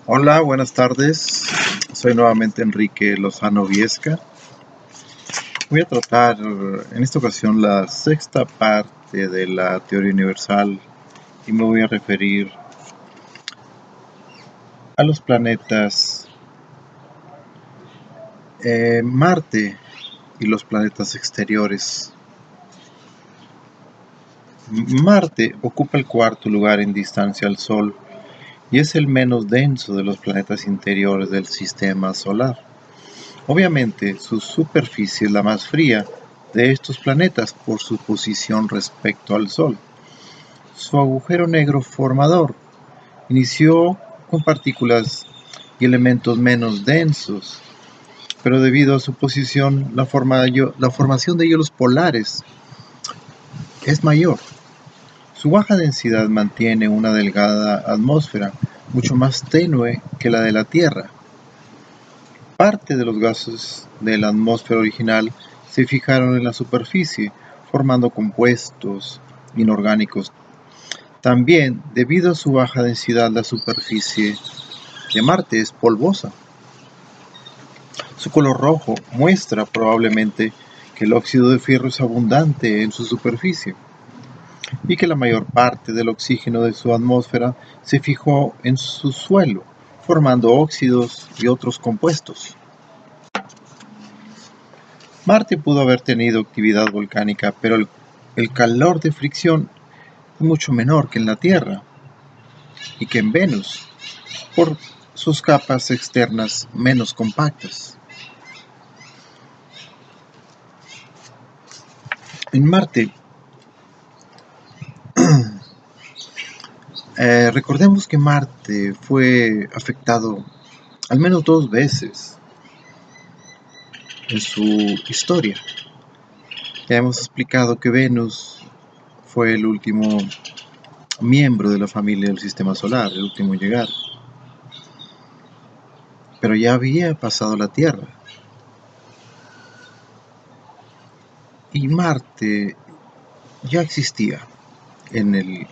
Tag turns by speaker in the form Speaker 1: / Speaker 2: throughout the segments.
Speaker 1: Hola, buenas tardes. Soy nuevamente Enrique Lozano Viesca. Voy a tratar en esta ocasión la sexta parte de la teoría universal y me voy a referir a los planetas Marte y los planetas exteriores. Marte ocupa el cuarto lugar en distancia al Sol y es el menos denso de los planetas interiores del sistema solar. Obviamente, su superficie es la más fría de estos planetas por su posición respecto al Sol. Su agujero negro formador inició con partículas y elementos menos densos, pero debido a su posición, la formación de hielos polares es mayor. Su baja densidad mantiene una delgada atmósfera, mucho más tenue que la de la Tierra. Parte de los gases de la atmósfera original se fijaron en la superficie, formando compuestos inorgánicos. También, debido a su baja densidad, la superficie de Marte es polvosa. Su color rojo muestra probablemente que el óxido de fierro es abundante en su superficie y que la mayor parte del oxígeno de su atmósfera se fijó en su suelo, formando óxidos y otros compuestos. Marte pudo haber tenido actividad volcánica, pero el calor de fricción es mucho menor que en la Tierra y que en Venus, por sus capas externas menos compactas. En Marte, recordemos que Marte fue afectado al menos 2 veces en su historia. Ya hemos explicado que Venus fue el último miembro de la familia del Sistema Solar, el último en llegar. Pero ya había pasado la Tierra. Y Marte ya existía en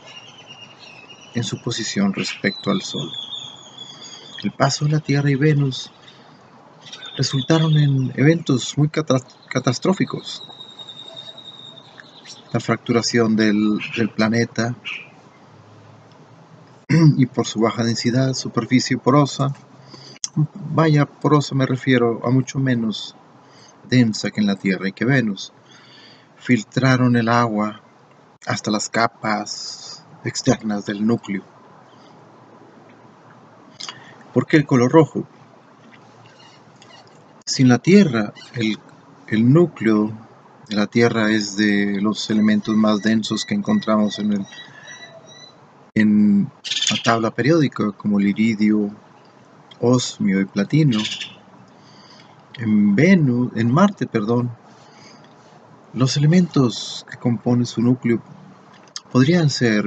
Speaker 1: su posición respecto al Sol. El paso de la Tierra y Venus resultaron en eventos muy catastróficos. La fracturación del planeta y por su baja densidad, superficie porosa. Vaya, porosa me refiero a mucho menos densa que en la Tierra y que Venus. Filtraron el agua hasta las capas externas del núcleo. ¿Por qué el color rojo? Sin la Tierra, el núcleo de la Tierra es de los elementos más densos que encontramos en la tabla periódica, como el iridio, osmio y platino. En Marte, los elementos que componen su núcleo podrían ser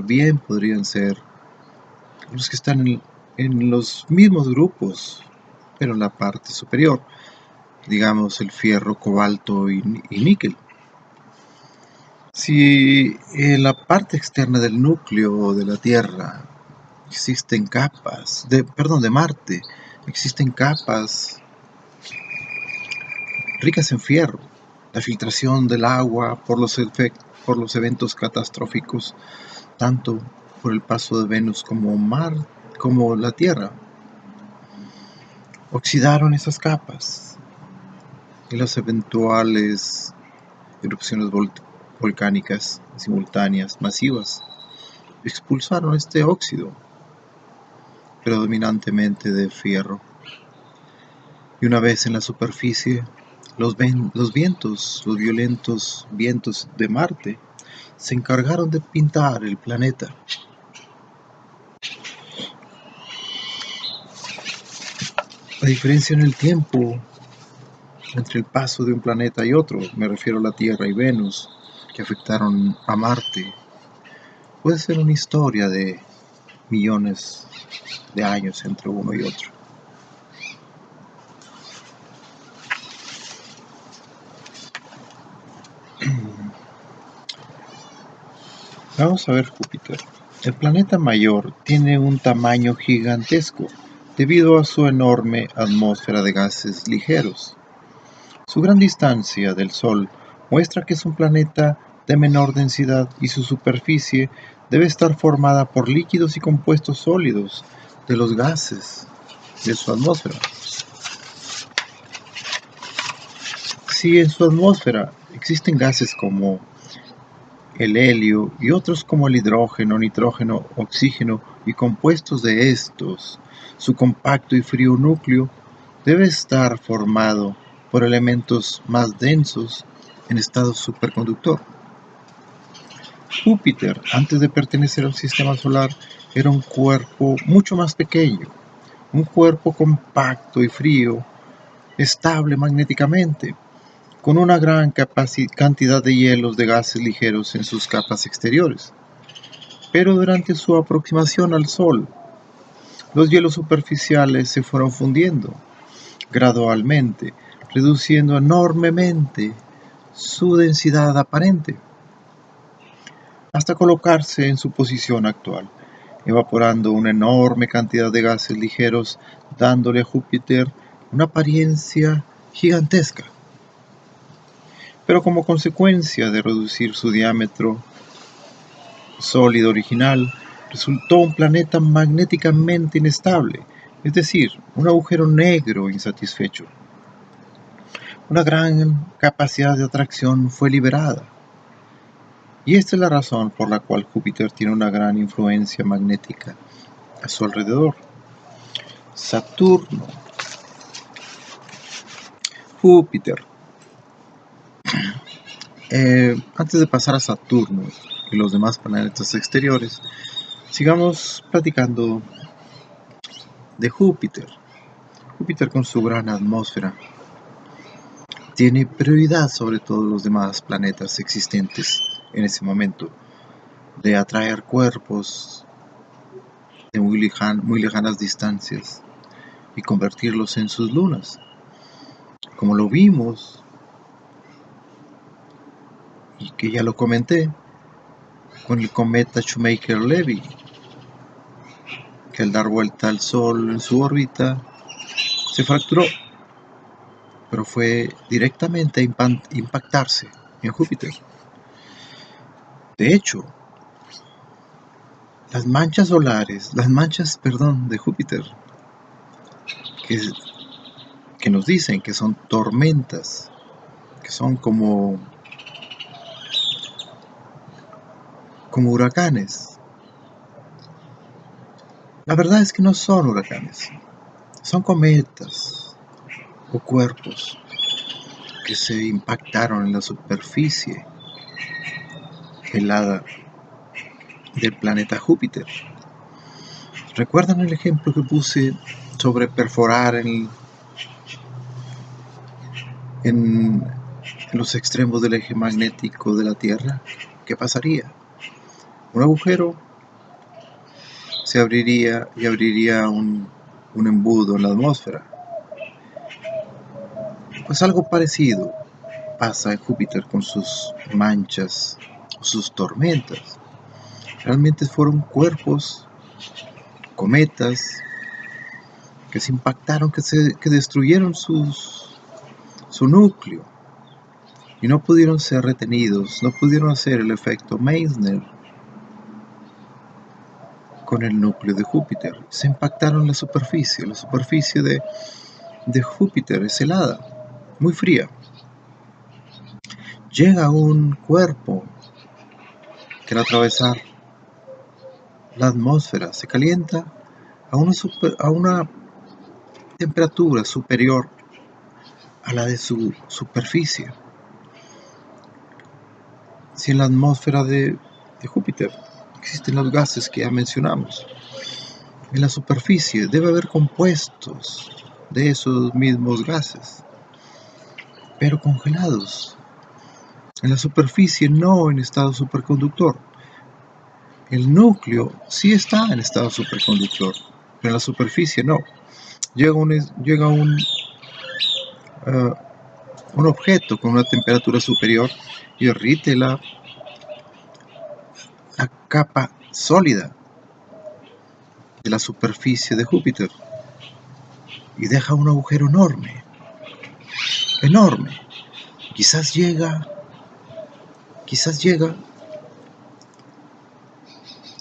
Speaker 1: los que están en los mismos grupos, pero en la parte superior, digamos el fierro, cobalto y níquel. Si en la parte externa del núcleo de la Tierra existen capas, de Marte, existen capas ricas en fierro, la filtración del agua por los eventos catastróficos, tanto por el paso de Venus como la Tierra, oxidaron esas capas y las eventuales erupciones volcánicas simultáneas masivas expulsaron este óxido, predominantemente de fierro. Y una vez en la superficie, los violentos vientos de Marte se encargaron de pintar el planeta. La diferencia en el tiempo entre el paso de un planeta y otro, me refiero a la Tierra y Venus, que afectaron a Marte, puede ser una historia de millones de años entre uno y otro. Vamos a ver Júpiter. El planeta mayor tiene un tamaño gigantesco, debido a su enorme atmósfera de gases ligeros. Su gran distancia del Sol muestra que es un planeta de menor densidad y su superficie debe estar formada por líquidos y compuestos sólidos de los gases de su atmósfera. Si en su atmósfera existen gases como el helio y otros como el hidrógeno, nitrógeno, oxígeno y compuestos de estos, su compacto y frío núcleo debe estar formado por elementos más densos en estado superconductor. Júpiter, antes de pertenecer al sistema solar, era un cuerpo mucho más pequeño, un cuerpo compacto y frío, estable magnéticamente, con una gran cantidad de hielos de gases ligeros en sus capas exteriores. Pero durante su aproximación al Sol, los hielos superficiales se fueron fundiendo gradualmente, reduciendo enormemente su densidad aparente, hasta colocarse en su posición actual, evaporando una enorme cantidad de gases ligeros, dándole a Júpiter una apariencia gigantesca. Pero como consecuencia de reducir su diámetro sólido original, resultó un planeta magnéticamente inestable, es decir, un agujero negro insatisfecho. Una gran capacidad de atracción fue liberada, y esta es la razón por la cual Júpiter tiene una gran influencia magnética a su alrededor. Saturno, Júpiter. Antes de pasar a Saturno y los demás planetas exteriores, sigamos platicando de Júpiter. Júpiter, con su gran atmósfera, tiene prioridad sobre todos los demás planetas existentes en ese momento de atraer cuerpos de muy lejanas distancias y convertirlos en sus lunas, como lo vimos y que ya lo comenté con el cometa Shoemaker-Levy, que al dar vuelta al Sol en su órbita se fracturó, pero fue directamente a impactarse en Júpiter. De hecho, las manchas de Júpiter, que nos dicen que son tormentas, que son como huracanes. La verdad es que no son huracanes, son cometas o cuerpos que se impactaron en la superficie helada del planeta Júpiter. ¿Recuerdan el ejemplo que puse sobre perforar en los extremos del eje magnético de la Tierra? ¿Qué pasaría? Un agujero se abriría y abriría un embudo en la atmósfera. Pues algo parecido pasa en Júpiter con sus manchas o sus tormentas. Realmente fueron cuerpos, cometas, que se impactaron, que destruyeron su núcleo y no pudieron ser retenidos, no pudieron hacer el efecto Meissner con el núcleo de Júpiter. Se impactaron en la superficie de Júpiter es helada, muy fría. Llega un cuerpo que al atravesar la atmósfera se calienta a una temperatura superior a la de su superficie. Si en la atmósfera de Júpiter existen los gases que ya mencionamos, en la superficie debe haber compuestos de esos mismos gases, pero congelados. En la superficie no en estado superconductor. El núcleo sí está en estado superconductor, pero en la superficie no. Llega un objeto con una temperatura superior y derrite la capa sólida de la superficie de Júpiter. y deja un agujero enorme, enorme. Quizás llega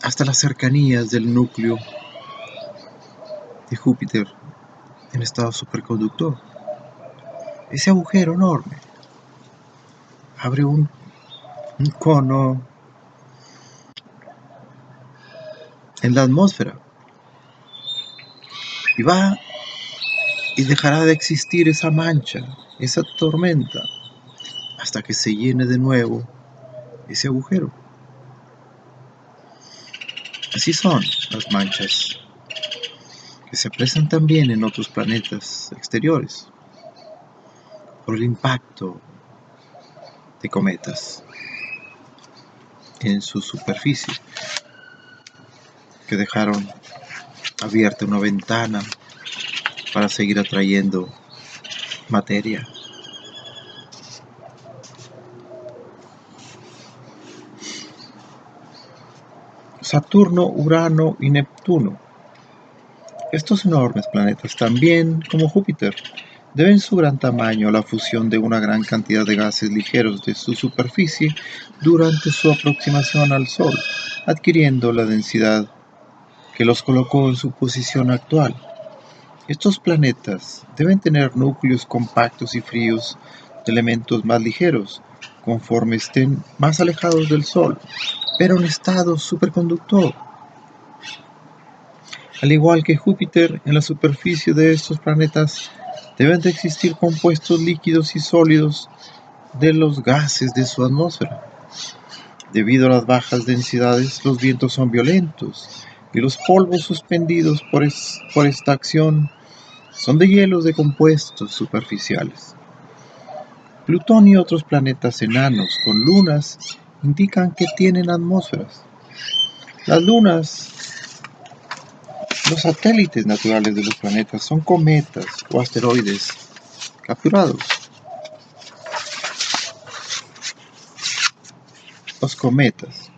Speaker 1: hasta las cercanías del núcleo de Júpiter en estado superconductor. Ese agujero enorme abre un cono en la atmósfera y dejará de existir esa mancha, esa tormenta, hasta que se llene de nuevo ese agujero. Así son las manchas que se presentan también en otros planetas exteriores por el impacto de cometas en su superficie, que dejaron abierta una ventana para seguir atrayendo materia. Saturno, Urano y Neptuno. Estos enormes planetas, también como Júpiter, deben su gran tamaño a la fusión de una gran cantidad de gases ligeros de su superficie durante su aproximación al Sol, adquiriendo la densidad que los colocó en su posición actual. Estos planetas deben tener núcleos compactos y fríos de elementos más ligeros, conforme estén más alejados del Sol, pero en estado superconductor. Al igual que Júpiter, en la superficie de estos planetas deben de existir compuestos líquidos y sólidos de los gases de su atmósfera. Debido a las bajas densidades, los vientos son violentos y los polvos suspendidos por esta acción son de hielos de compuestos superficiales. Plutón y otros planetas enanos con lunas indican que tienen atmósferas. Las lunas, los satélites naturales de los planetas, son cometas o asteroides capturados. Los cometas,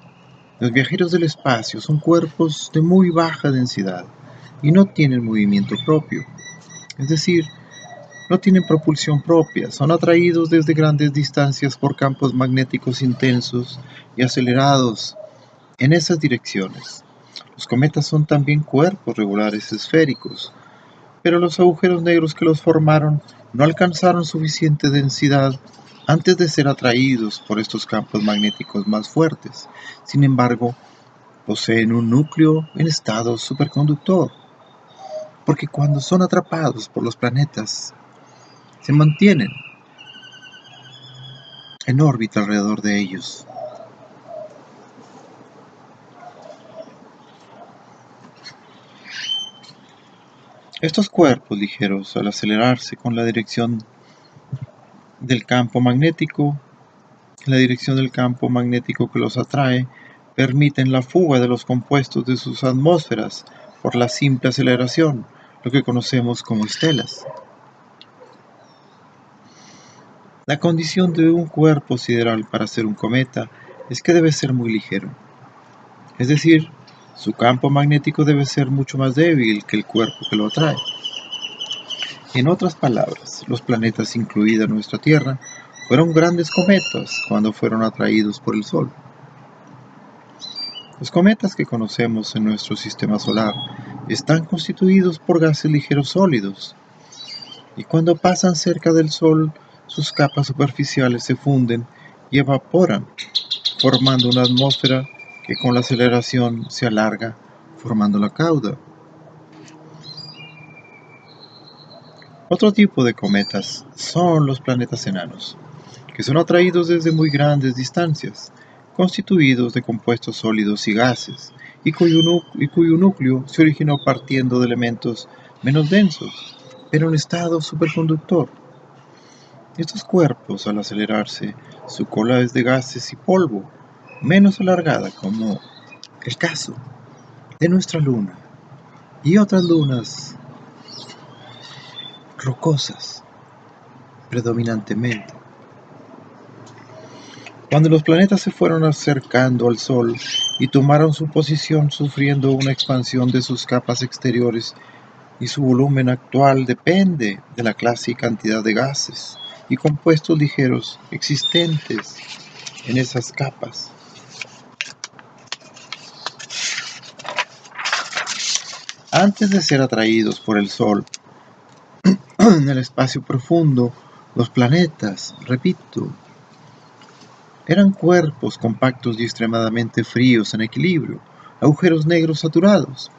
Speaker 1: los viajeros del espacio, son cuerpos de muy baja densidad y no tienen movimiento propio, es decir, no tienen propulsión propia, son atraídos desde grandes distancias por campos magnéticos intensos y acelerados en esas direcciones. Los cometas son también cuerpos regulares esféricos, pero los agujeros negros que los formaron no alcanzaron suficiente densidad antes de ser atraídos por estos campos magnéticos más fuertes. Sin embargo, poseen un núcleo en estado superconductor, porque cuando son atrapados por los planetas, se mantienen en órbita alrededor de ellos. Estos cuerpos ligeros, al acelerarse con la dirección del campo magnético, que los atrae, permiten la fuga de los compuestos de sus atmósferas por la simple aceleración, lo que conocemos como estelas. La condición de un cuerpo sideral para ser un cometa es que debe ser muy ligero, es decir, su campo magnético debe ser mucho más débil que el cuerpo que lo atrae. En otras palabras, los planetas, incluida nuestra Tierra, fueron grandes cometas cuando fueron atraídos por el Sol. Los cometas que conocemos en nuestro sistema solar están constituidos por gases ligeros sólidos, y cuando pasan cerca del Sol, sus capas superficiales se funden y evaporan, formando una atmósfera que con la aceleración se alarga, formando la cauda. Otro tipo de cometas son los planetas enanos, que son atraídos desde muy grandes distancias, constituidos de compuestos sólidos y gases, y cuyo núcleo se originó partiendo de elementos menos densos, pero en estado superconductor. Estos cuerpos, al acelerarse, su cola es de gases y polvo, menos alargada, como el caso de nuestra luna y otras lunas rocosas predominantemente. Cuando los planetas se fueron acercando al Sol y tomaron su posición sufriendo una expansión de sus capas exteriores, y su volumen actual depende de la clase y cantidad de gases y compuestos ligeros existentes en esas capas. Antes de ser atraídos por el Sol en el espacio profundo, los planetas, repito, eran cuerpos compactos y extremadamente fríos en equilibrio, agujeros negros saturados.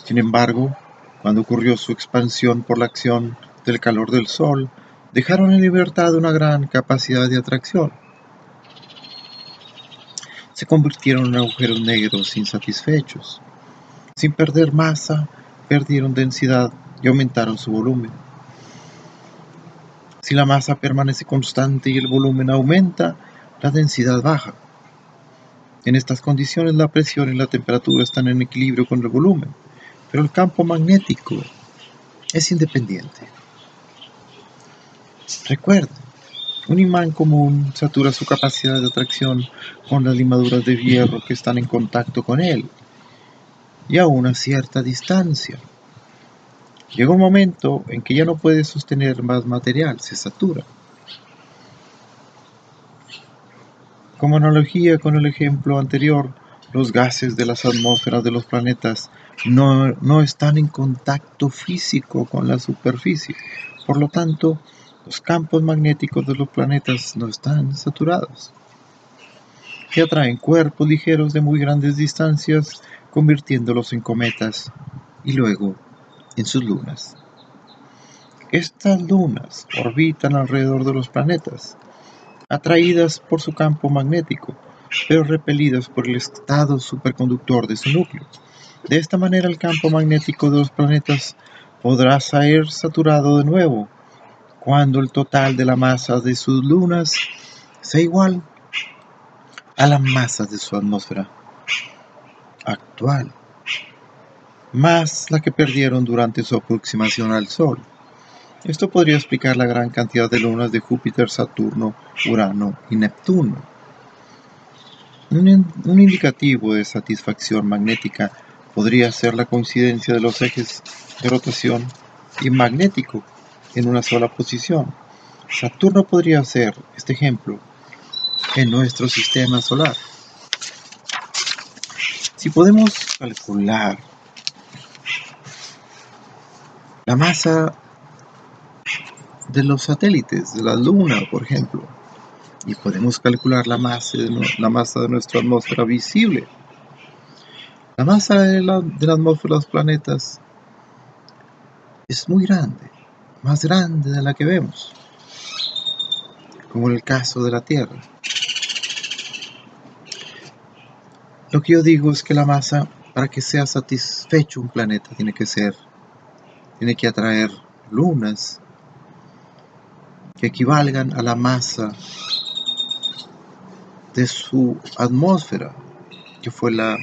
Speaker 1: Sin embargo, cuando ocurrió su expansión por la acción del calor del Sol, dejaron en libertad una gran capacidad de atracción. Se convirtieron en agujeros negros insatisfechos. Sin perder masa, perdieron densidad y aumentaron su volumen. Si la masa permanece constante y el volumen aumenta, la densidad baja. En estas condiciones la presión y la temperatura están en equilibrio con el volumen, pero el campo magnético es independiente. Recuerden, un imán común satura su capacidad de atracción con las limaduras de hierro que están en contacto con él y a una cierta distancia. Llega un momento en que ya no puede sostener más material, se satura. Como analogía con el ejemplo anterior, los gases de las atmósferas de los planetas no están en contacto físico con la superficie. Por lo tanto, los campos magnéticos de los planetas no están saturados. Y atraen cuerpos ligeros de muy grandes distancias, convirtiéndolos en cometas y luego en sus lunas. Estas lunas orbitan alrededor de los planetas, atraídas por su campo magnético, pero repelidas por el estado superconductor de su núcleo. De esta manera el campo magnético de los planetas podrá ser saturado de nuevo cuando el total de la masa de sus lunas sea igual a la masa de su atmósfera actual, más la que perdieron durante su aproximación al Sol. Esto podría explicar la gran cantidad de lunas de Júpiter, Saturno, Urano y Neptuno. Un indicativo de satisfacción magnética podría ser la coincidencia de los ejes de rotación y magnético en una sola posición. Saturno podría ser este ejemplo en nuestro sistema solar. Si podemos calcular la masa de los satélites, de la Luna, por ejemplo, y podemos calcular la masa de nuestra atmósfera visible. La masa de la atmósfera de los planetas es muy grande, más grande de la que vemos, como en el caso de la Tierra. Lo que yo digo es que la masa, para que sea satisfecho un planeta, tiene que atraer lunas que equivalgan a la masa de su atmósfera, que fue la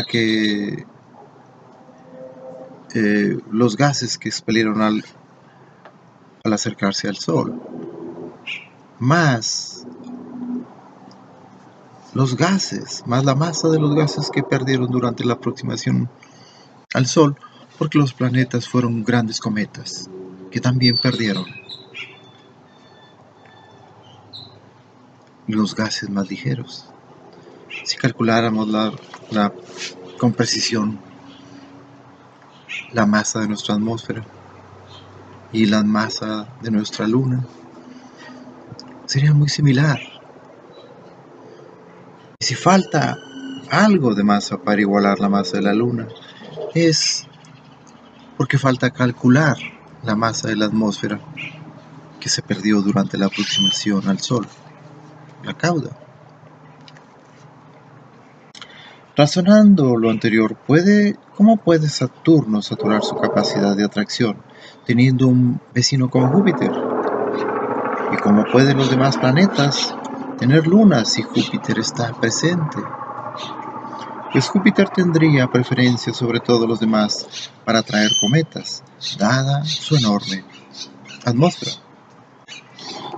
Speaker 1: que los gases que expelieron al acercarse al Sol, más los gases, más la masa de los gases que perdieron durante la aproximación al Sol, porque los planetas fueron grandes cometas que también perdieron los gases más ligeros. Si calculáramos con precisión la masa de nuestra atmósfera y la masa de nuestra luna, sería muy similar. Y si falta algo de masa para igualar la masa de la luna, es porque falta calcular la masa de la atmósfera que se perdió durante la aproximación al Sol, la cauda. Razonando lo anterior, ¿cómo puede Saturno saturar su capacidad de atracción, teniendo un vecino como Júpiter? ¿Y cómo pueden los demás planetas tener lunas si Júpiter está presente? Pues Júpiter tendría preferencia sobre todos los demás para atraer cometas, dada su enorme atmósfera.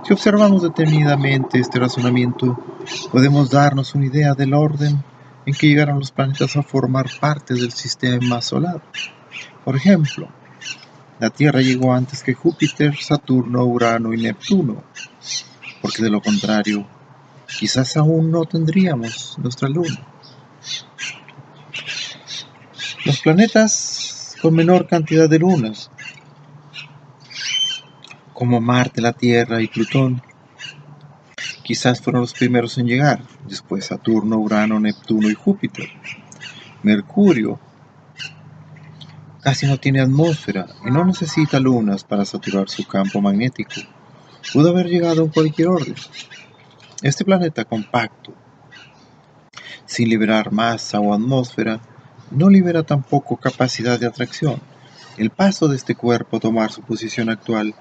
Speaker 1: Si observamos detenidamente este razonamiento, podemos darnos una idea del orden en que llegaron los planetas a formar parte del sistema solar. Por ejemplo, la Tierra llegó antes que Júpiter, Saturno, Urano y Neptuno, porque de lo contrario, quizás aún no tendríamos nuestra Luna. Los planetas con menor cantidad de lunas, como Marte, la Tierra y Plutón, quizás fueron los primeros en llegar, después Saturno, Urano, Neptuno y Júpiter. Mercurio casi no tiene atmósfera y no necesita lunas para saturar su campo magnético. Pudo haber llegado en cualquier orden. Este planeta compacto, sin liberar masa o atmósfera, no libera tampoco capacidad de atracción. El paso de este cuerpo a tomar su posición actual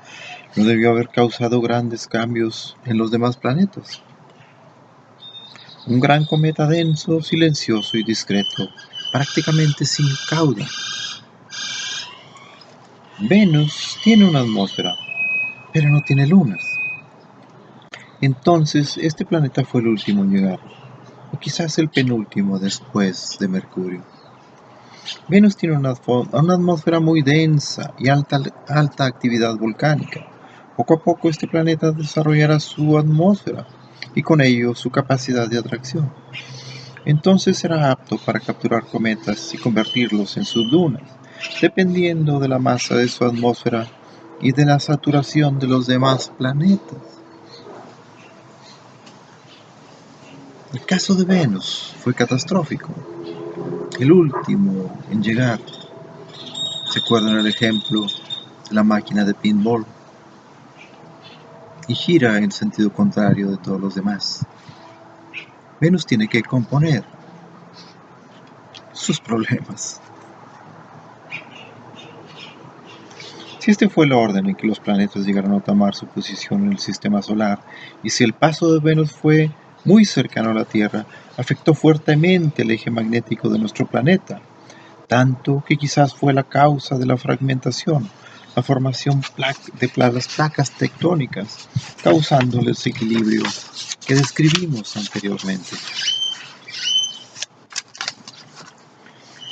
Speaker 1: no debió haber causado grandes cambios en los demás planetas. Un gran cometa denso, silencioso y discreto, prácticamente sin cauda. Venus tiene una atmósfera, pero no tiene lunas. Entonces, este planeta fue el último en llegar, o quizás el penúltimo después de Mercurio. Venus tiene una atmósfera muy densa y alta actividad volcánica. Poco a poco este planeta desarrollará su atmósfera y con ello su capacidad de atracción. Entonces será apto para capturar cometas y convertirlos en sus lunas, dependiendo de la masa de su atmósfera y de la saturación de los demás planetas. El caso de Venus fue catastrófico, el último en llegar. ¿Se acuerdan el ejemplo de la máquina de pinball? Y gira en sentido contrario de todos los demás. Venus tiene que componer sus problemas. Si este fue el orden en que los planetas llegaron a tomar su posición en el sistema solar, y si el paso de Venus fue muy cercano a la Tierra, afectó fuertemente el eje magnético de nuestro planeta, tanto que quizás fue la causa de la fragmentación, la formación de las placas tectónicas, causando el desequilibrio que describimos anteriormente.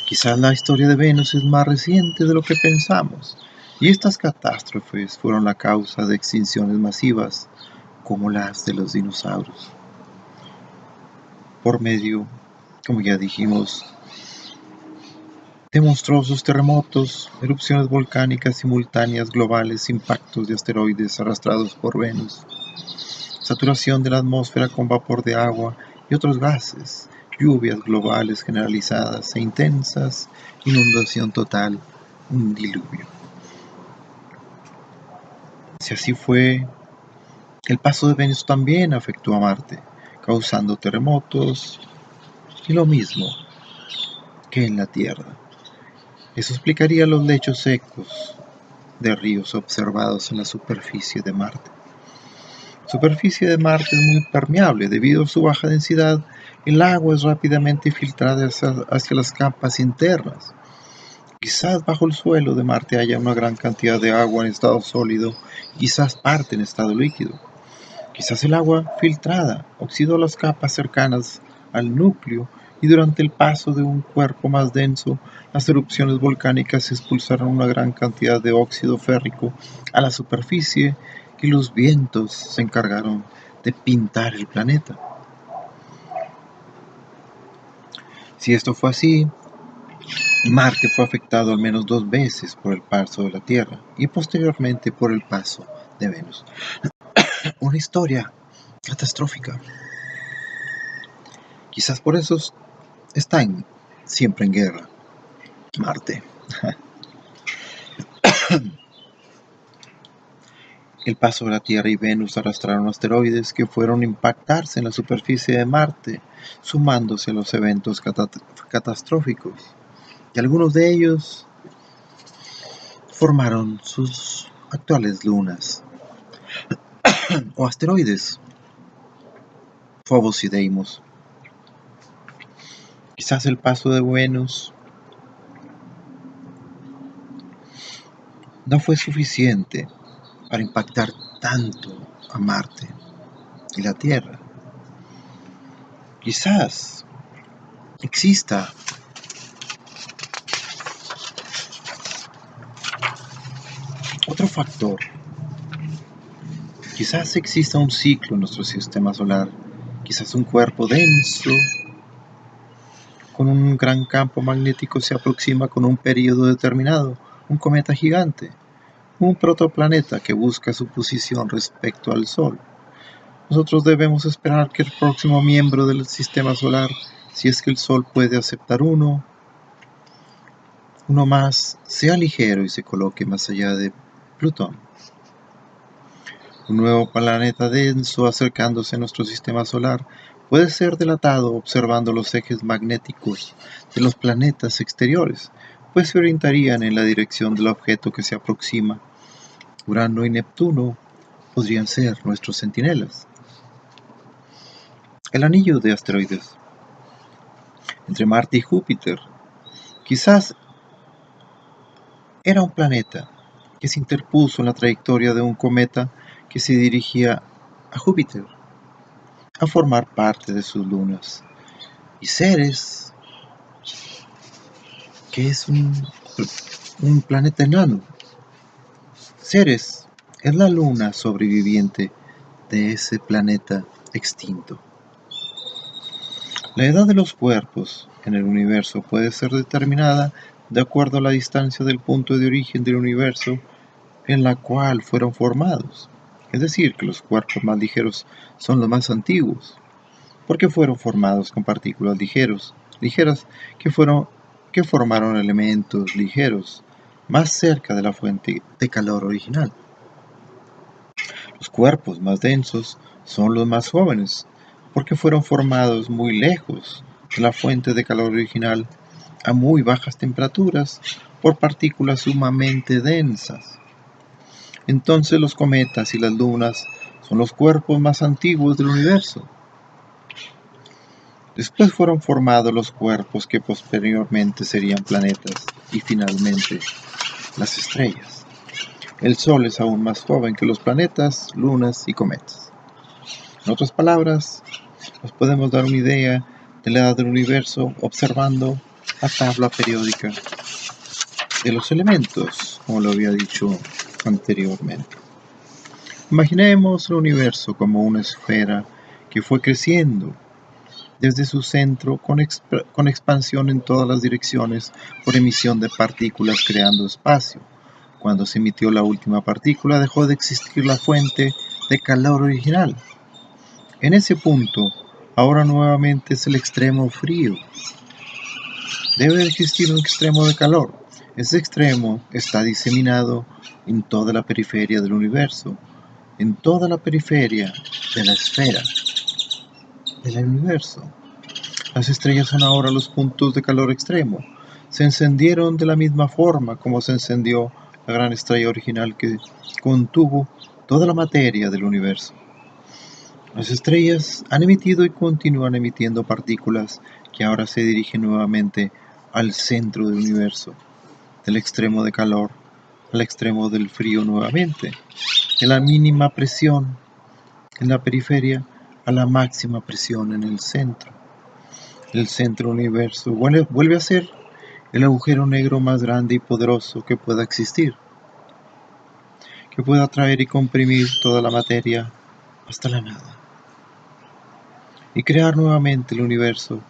Speaker 1: Quizás la historia de Venus es más reciente de lo que pensamos, y estas catástrofes fueron la causa de extinciones masivas, como las de los dinosaurios. Por medio, como ya dijimos, de monstruosos terremotos, erupciones volcánicas simultáneas globales, impactos de asteroides arrastrados por Venus, saturación de la atmósfera con vapor de agua y otros gases, lluvias globales generalizadas e intensas, inundación total, un diluvio. Si así fue, el paso de Venus también afectó a Marte, causando terremotos y lo mismo que en la Tierra. Eso explicaría los lechos secos de ríos observados en la superficie de Marte. La superficie de Marte es muy permeable. Debido a su baja densidad, el agua es rápidamente filtrada hacia las capas internas. Quizás bajo el suelo de Marte haya una gran cantidad de agua en estado sólido, quizás parte en estado líquido. Quizás el agua filtrada oxidó las capas cercanas al núcleo y durante el paso de un cuerpo más denso, las erupciones volcánicas expulsaron una gran cantidad de óxido férrico a la superficie y los vientos se encargaron de pintar el planeta. Si esto fue así, Marte fue afectado al menos 2 veces por el paso de la Tierra y posteriormente por el paso de Venus. Una historia catastrófica. Quizás por eso está siempre en guerra, Marte. El paso de la Tierra y Venus arrastraron asteroides que fueron a impactarse en la superficie de Marte, sumándose a los eventos catastróficos. Y algunos de ellos formaron sus actuales lunas o asteroides, Phobos y Deimos. Quizás el paso de Venus no fue suficiente para impactar tanto a Marte y la Tierra. Quizás exista otro factor. Quizás exista un ciclo en nuestro sistema solar, quizás un cuerpo denso con un gran campo magnético se aproxima con un periodo determinado, un cometa gigante, un protoplaneta que busca su posición respecto al Sol. Nosotros debemos esperar que el próximo miembro del sistema solar, si es que el Sol puede aceptar uno más, sea ligero y se coloque más allá de Plutón. Un nuevo planeta denso acercándose a nuestro sistema solar puede ser delatado observando los ejes magnéticos de los planetas exteriores, pues se orientarían en la dirección del objeto que se aproxima. Urano y Neptuno podrían ser nuestros centinelas. El anillo de asteroides entre Marte y Júpiter quizás era un planeta que se interpuso en la trayectoria de un cometa que se dirigía a Júpiter a formar parte de sus lunas. Y Ceres, que es un planeta enano. Ceres es la luna sobreviviente de ese planeta extinto. La edad de los cuerpos en el universo puede ser determinada de acuerdo a la distancia del punto de origen del universo en la cual fueron formados. Es decir, que los cuerpos más ligeros son los más antiguos, porque fueron formados con partículas ligeras que formaron elementos ligeros más cerca de la fuente de calor original. Los cuerpos más densos son los más jóvenes, porque fueron formados muy lejos de la fuente de calor original a muy bajas temperaturas por partículas sumamente densas. Entonces los cometas y las lunas son los cuerpos más antiguos del universo. Después fueron formados los cuerpos que posteriormente serían planetas y finalmente las estrellas. El Sol es aún más joven que los planetas, lunas y cometas. En otras palabras, nos podemos dar una idea de la edad del universo observando la tabla periódica de los elementos, como lo había dicho anteriormente. Imaginemos el universo como una esfera que fue creciendo desde su centro con expansión en todas las direcciones por emisión de partículas creando espacio. Cuando se emitió la última partícula dejó de existir la fuente de calor original. En ese punto, ahora nuevamente es el extremo frío. Debe existir un extremo de calor. Ese extremo está diseminado en toda la periferia del universo, en toda la periferia de la esfera del universo. Las estrellas son ahora los puntos de calor extremo. Se encendieron de la misma forma como se encendió la gran estrella original que contuvo toda la materia del universo. Las estrellas han emitido y continúan emitiendo partículas que ahora se dirigen nuevamente al centro del universo, del extremo de calor al extremo del frío nuevamente, de la mínima presión en la periferia a la máxima presión en el centro. El centro del universo vuelve a ser el agujero negro más grande y poderoso que pueda existir, que pueda atraer y comprimir toda la materia hasta la nada y crear nuevamente el universo,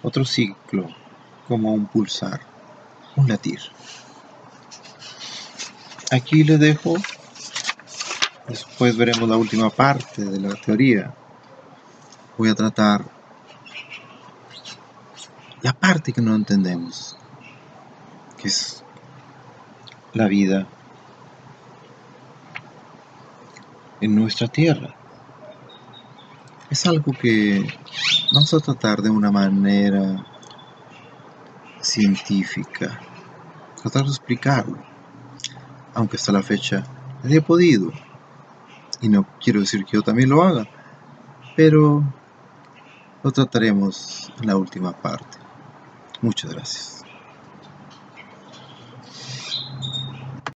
Speaker 1: otro ciclo, como un pulsar, un latir. Aquí les dejo, después veremos la última parte de la teoría. Voy a tratar la parte que no entendemos, que es la vida en nuestra tierra. Es algo que vamos a tratar de una manera científica, tratar de explicarlo, aunque hasta la fecha no he podido, y no quiero decir que yo también lo haga, pero lo trataremos en la última parte. Muchas gracias.